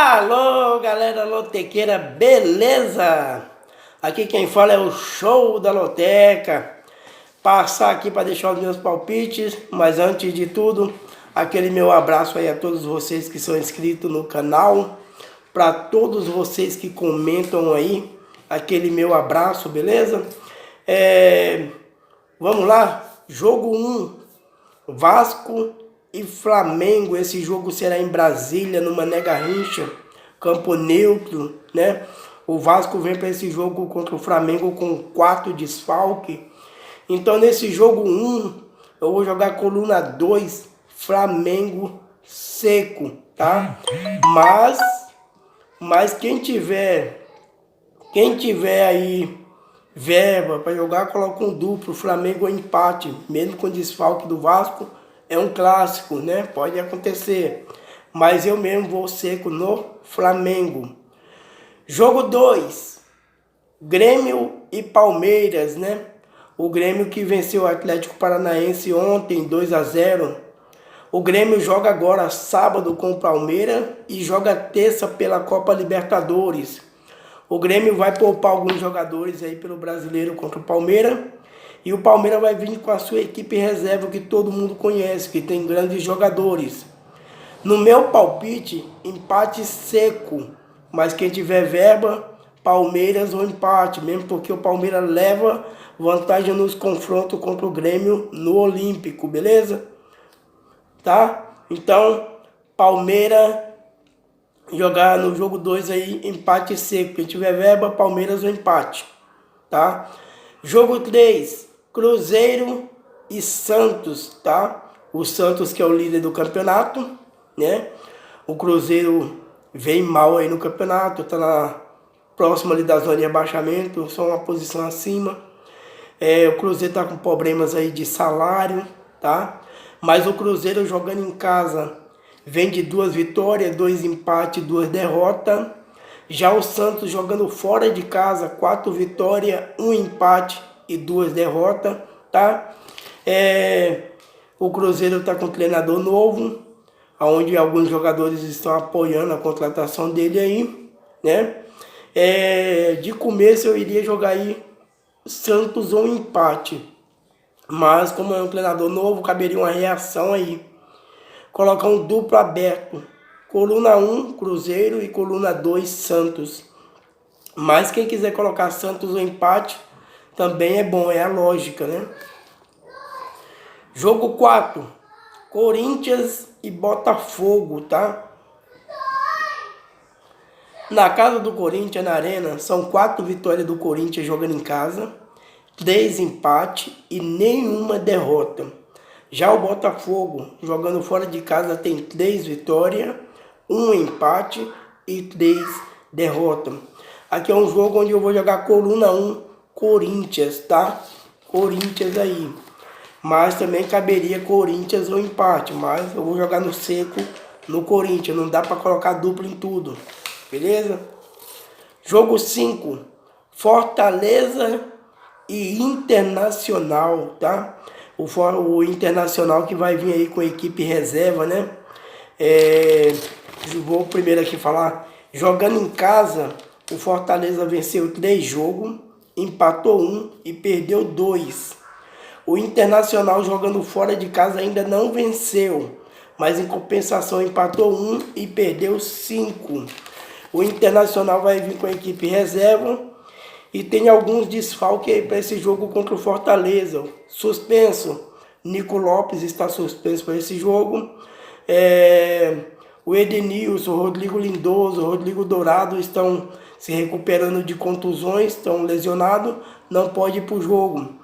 Alô, galera lotequeira, beleza? Aqui quem fala é o Show da Loteca. Passar aqui para deixar os meus palpites, mas antes de tudo, aquele meu abraço aí a todos vocês que são inscritos no canal, para todos vocês que comentam aí, aquele meu abraço, beleza? Vamos lá, jogo 1, Vasco e Flamengo. Esse jogo será em Brasília, no Mané Garrincha, campo neutro, né? O Vasco vem para esse jogo contra o Flamengo com 4 desfalques. Então nesse jogo 1, eu vou jogar coluna 2, Flamengo seco, tá? Mas quem tiver aí verba para jogar, coloca um duplo, Flamengo ou empate, mesmo com desfalque do Vasco, é um clássico, né? Pode acontecer, mas eu mesmo vou seco no Flamengo. Jogo 2, Grêmio e Palmeiras, né? O Grêmio que venceu o Atlético Paranaense ontem, 2-0. O Grêmio joga agora sábado com o Palmeiras e joga terça pela Copa Libertadores. O Grêmio vai poupar alguns jogadores aí pelo Brasileiro contra o Palmeiras. E o Palmeiras vai vir com a sua equipe reserva que todo mundo conhece, que tem grandes jogadores. No meu palpite, empate seco. Mas quem tiver verba, Palmeiras ou empate. Mesmo porque o Palmeiras leva vantagem nos confrontos contra o Grêmio no Olímpico, beleza? Tá? Então, Palmeiras jogar no jogo 2 aí, empate seco. Quem tiver verba, Palmeiras ou empate, tá? Jogo 3, Cruzeiro e Santos, tá? O Santos que é o líder do campeonato, né? O Cruzeiro vem mal aí no campeonato, tá na próxima ali da zona de abaixamento, só uma posição acima. O Cruzeiro tá com problemas aí de salário, tá? Mas o Cruzeiro jogando em casa vem de 2 vitórias, 2 empates, 2 derrotas. Já o Santos jogando fora de casa, 4 vitórias, 1 empate e 2 derrotas, tá? O Cruzeiro está com um treinador novo, onde alguns jogadores estão apoiando a contratação dele aí, né? De começo eu iria jogar aí Santos ou empate. Mas como é um treinador novo, caberia uma reação aí. Colocar um duplo aberto. Coluna 1, Cruzeiro e coluna 2, Santos. Mas quem quiser colocar Santos ou empate, também é bom, é a lógica, né? Jogo 4, Corinthians e Botafogo, tá? Na casa do Corinthians, na Arena, são 4 vitórias do Corinthians jogando em casa, 3 empates e nenhuma derrota. Já o Botafogo, jogando fora de casa, tem 3 vitórias, 1 empate e 3 derrotas. Aqui é um jogo onde eu vou jogar coluna 1, Corinthians, tá? Corinthians aí. Mas também caberia Corinthians ou empate, mas eu vou jogar no seco no Corinthians. Não dá para colocar duplo em tudo, beleza? Jogo 5, Fortaleza e Internacional, tá? O Internacional que vai vir aí com a equipe reserva, né? Vou primeiro aqui falar, jogando em casa, o Fortaleza venceu 3 jogos, empatou 1 e perdeu 2. O Internacional jogando fora de casa ainda não venceu, mas em compensação empatou 1 e perdeu 5. O Internacional vai vir com a equipe reserva e tem alguns desfalques aí para esse jogo contra o Fortaleza. Suspenso, Nico Lopes está suspenso para esse jogo. O Edenilson, o Rodrigo Lindoso, o Rodrigo Dourado estão se recuperando de contusões, estão lesionados, não pode ir para o jogo.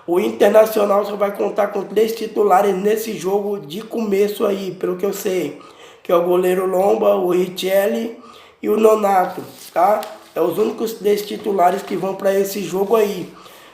O Internacional só vai contar com 3 titulares nesse jogo de começo aí, pelo que eu sei, que é o goleiro Lomba, o Richelli e o Nonato, tá? É os únicos 3 titulares que vão para esse jogo aí.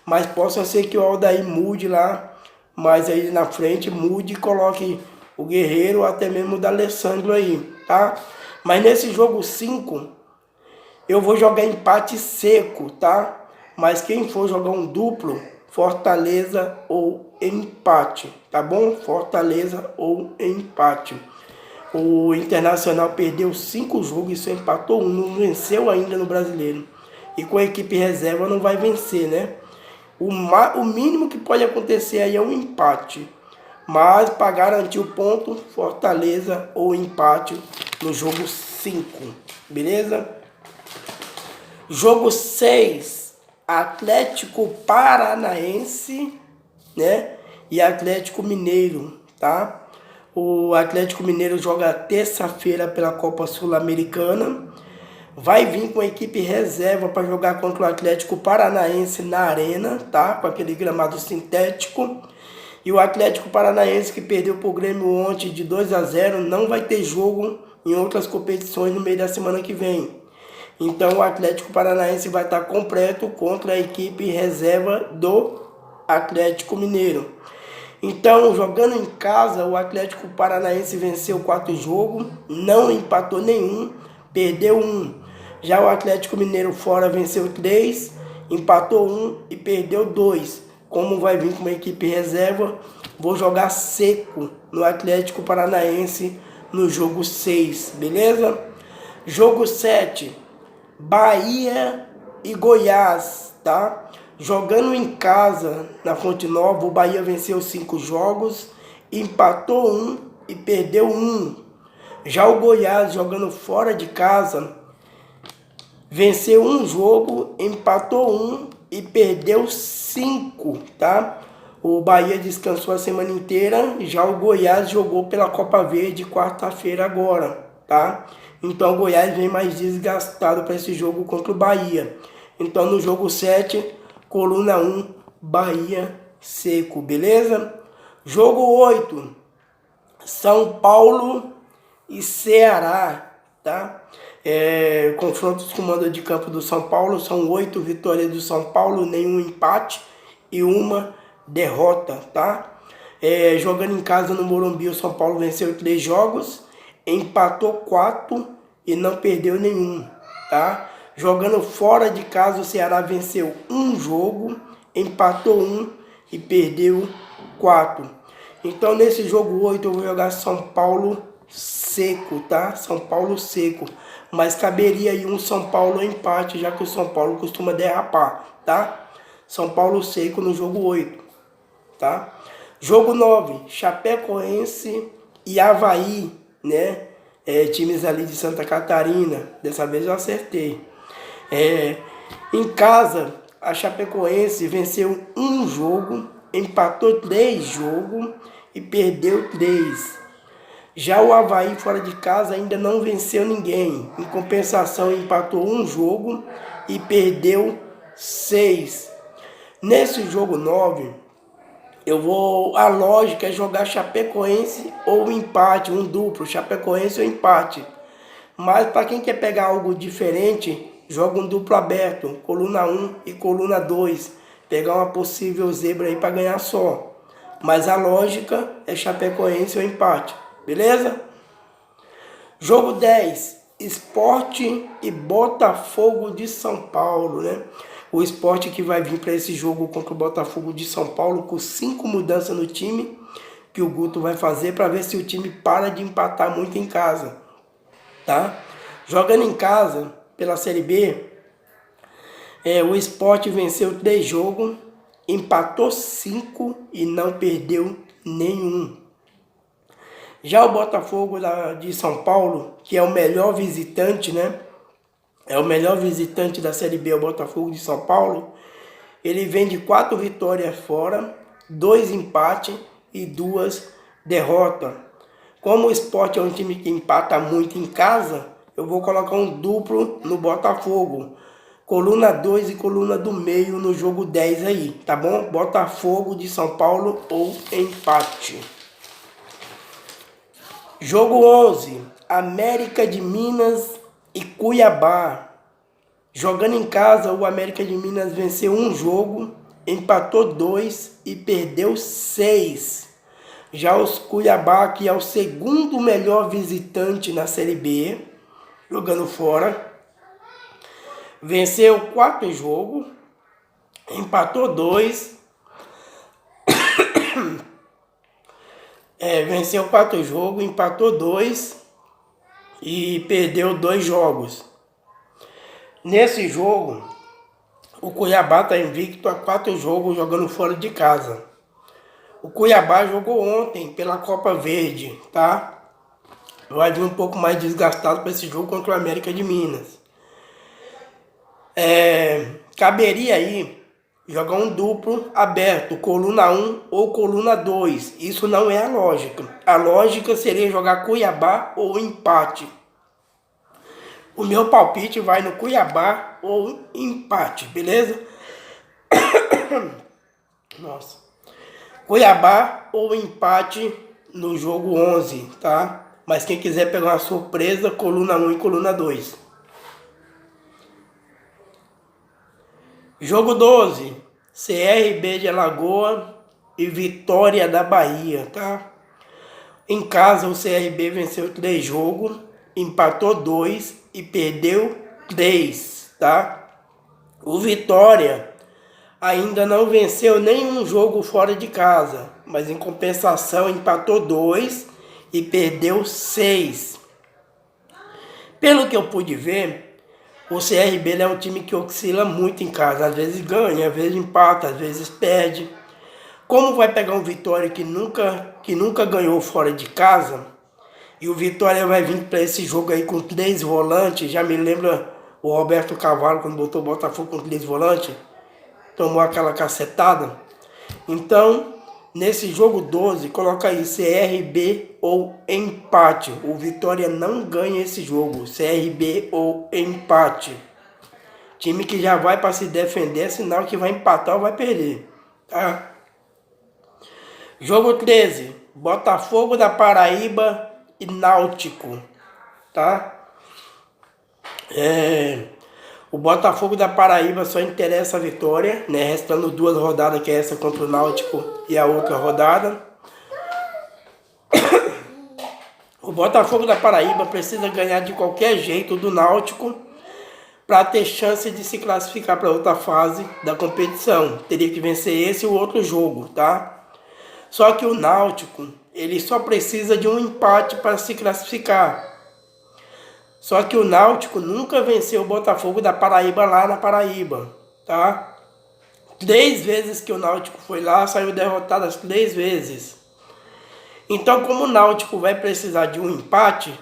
Mas possa ser que o Aldair mude lá, mas aí na frente mude e coloque o Guerreiro ou até mesmo o D'Alessandro aí, tá? Mas nesse jogo 5, eu vou jogar empate seco, tá? Mas quem for jogar um duplo, Fortaleza ou empate, tá bom? Fortaleza ou empate. O Internacional perdeu 5 jogos e só empatou 1, não venceu ainda no Brasileiro. E com a equipe reserva não vai vencer, né? O mínimo que pode acontecer aí é um empate. Mas para garantir o ponto, Fortaleza ou empate no jogo 5. Beleza? Jogo 6, Atlético Paranaense, né? E Atlético Mineiro, tá? O Atlético Mineiro joga terça-feira pela Copa Sul-Americana. Vai vir com a equipe reserva para jogar contra o Atlético Paranaense na arena, tá? Com aquele gramado sintético. E o Atlético Paranaense, que perdeu para o Grêmio ontem de 2-0, não vai ter jogo em outras competições no meio da semana que vem. Então o Atlético Paranaense vai estar completo contra a equipe reserva do Atlético Mineiro. Então, jogando em casa, o Atlético Paranaense venceu 4 jogos, não empatou nenhum, perdeu 1. Já o Atlético Mineiro fora venceu 3, empatou 1 e perdeu 2. Como vai vir com uma equipe reserva, vou jogar seco no Atlético Paranaense no jogo 6, beleza? Jogo 7, Bahia e Goiás, tá? Jogando em casa na Fonte Nova, o Bahia venceu 5 jogos, empatou 1 e perdeu 1. Já o Goiás, jogando fora de casa, venceu 1 jogo, empatou 1 e perdeu 5, tá? O Bahia descansou a semana inteira, já o Goiás jogou pela Copa Verde quarta-feira agora, tá? Então o Goiás vem mais desgastado para esse jogo contra o Bahia. Então no jogo 7, coluna 1, Bahia seco, beleza? Jogo 8, São Paulo e Ceará, tá? Confrontos com o mando de campo do São Paulo, são 8 vitórias do São Paulo, nenhum empate e uma derrota, tá? Jogando em casa no Morumbi, o São Paulo venceu 3 jogos, empatou 4 e não perdeu nenhum, tá? Jogando fora de casa, o Ceará venceu 1 jogo, empatou 1 e perdeu 4. Então nesse jogo 8 eu vou jogar São Paulo seco, tá? São Paulo seco. Mas caberia aí um São Paulo empate, já que o São Paulo costuma derrapar, tá? São Paulo seco no jogo 8, tá? Jogo 9, Chapecoense e Avaí, né? Times ali de Santa Catarina. Dessa vez eu acertei. Em casa, a Chapecoense venceu 1 jogo, empatou 3 jogos e perdeu 3. Já o Avaí fora de casa ainda não venceu ninguém. Em compensação, empatou 1 jogo e perdeu 6. Nesse jogo 9, a lógica é jogar Chapecoense ou empate, um duplo, Chapecoense ou empate. Mas para quem quer pegar algo diferente, joga um duplo aberto, coluna 1 e coluna 2. Pegar uma possível zebra aí para ganhar só. Mas a lógica é Chapecoense ou empate, beleza? Jogo 10, Sport e Botafogo de São Paulo, né? O Sport que vai vir para esse jogo contra o Botafogo de São Paulo com 5 mudanças no time que o Guto vai fazer para ver se o time para de empatar muito em casa, tá? Jogando em casa pela Série B, o Sport venceu 3 jogos, empatou 5 e não perdeu nenhum. Já o Botafogo de São Paulo, que é o melhor visitante, né? É o melhor visitante da Série B, o Botafogo de São Paulo. Ele vem de 4 vitórias fora, 2 empates e 2 derrotas. Como o Sport é um time que empata muito em casa, eu vou colocar um duplo no Botafogo. Coluna 2 e coluna do meio no jogo 10 aí, tá bom? Botafogo de São Paulo ou empate. Jogo 11, América de Minas e Cuiabá. Jogando em casa, o América de Minas venceu 1 jogo, empatou 2 e perdeu 6. Já os Cuiabá, que é o segundo melhor visitante na Série B, jogando fora, venceu 4 jogos, empatou 2 Venceu 4 jogos, empatou 2 e perdeu 2 jogos. Nesse jogo, o Cuiabá está invicto a 4 jogos jogando fora de casa. O Cuiabá jogou ontem pela Copa Verde, tá? Vai vir um pouco mais desgastado para esse jogo contra o América de Minas. Caberia aí jogar um duplo aberto, coluna 1 ou coluna 2. Isso não é a lógica. A lógica seria jogar Cuiabá ou empate. O meu palpite vai no Cuiabá ou empate, beleza? Nossa. Cuiabá ou empate no jogo 11, tá? Mas quem quiser pegar uma surpresa, coluna 1 e coluna 2. Jogo 12, CRB de Alagoas e Vitória da Bahia, tá? Em casa o CRB venceu 3 jogos, empatou 2 e perdeu 3, tá? O Vitória ainda não venceu nenhum jogo fora de casa, mas em compensação empatou 2 e perdeu 6. Pelo que eu pude ver, o CRB é um time que oscila muito em casa. Às vezes ganha, às vezes empata, às vezes perde. Como vai pegar um Vitória que nunca ganhou fora de casa, e o Vitória vai vir para esse jogo aí com 3 volantes, já me lembra o Roberto Carvalho quando botou o Botafogo com 3 volantes, tomou aquela cacetada. Então, nesse jogo 12, coloca aí CRB ou empate. O Vitória não ganha esse jogo, CRB ou empate. Time que já vai para se defender, sinal que vai empatar ou vai perder, tá? Jogo 13, Botafogo da Paraíba e Náutico, tá? O Botafogo da Paraíba só interessa a vitória, né? Restando 2 rodadas, que é essa contra o Náutico e a outra rodada. O Botafogo da Paraíba precisa ganhar de qualquer jeito do Náutico para ter chance de se classificar para outra fase da competição. Teria que vencer esse e o outro jogo, tá? Só que o Náutico, ele só precisa de um empate para se classificar. Só que o Náutico nunca venceu o Botafogo da Paraíba lá na Paraíba, tá? 3 vezes que o Náutico foi lá, saiu derrotado as 3 vezes. Então, como o Náutico vai precisar de um empate,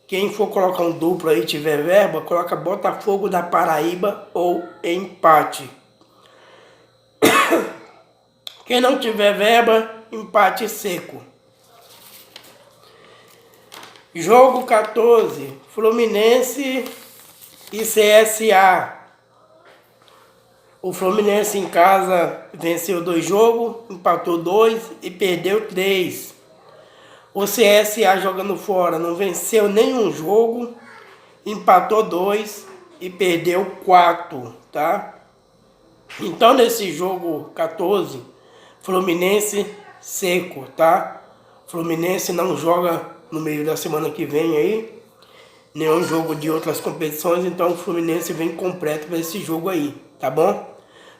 quem for colocar um duplo aí, tiver verba, coloca Botafogo da Paraíba ou empate. Quem não tiver verba, empate seco. Jogo 14, Fluminense e CSA. O Fluminense em casa venceu 2 jogos, empatou 2 e perdeu 3. O CSA jogando fora não venceu nenhum jogo, empatou 2 e perdeu 4, tá? Então nesse jogo 14, Fluminense seco, tá? Fluminense não joga no meio da semana que vem aí, nenhum jogo de outras competições, então o Fluminense vem completo para esse jogo aí, tá bom?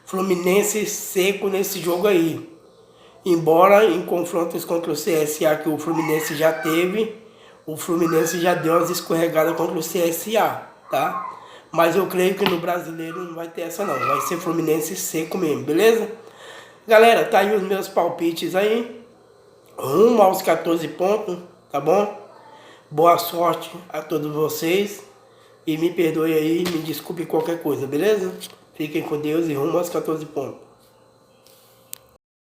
Fluminense seco nesse jogo aí. Embora em confrontos contra o CSA que o Fluminense já teve, o Fluminense já deu umas escorregadas contra o CSA, tá? Mas eu creio que no brasileiro não vai ter essa não, vai ser Fluminense seco mesmo, beleza? Galera, tá aí os meus palpites aí, rumo aos 14 pontos, tá bom? Boa sorte a todos vocês e me perdoe aí, me desculpe qualquer coisa, beleza? Fiquem com Deus e rumo aos 14 pontos.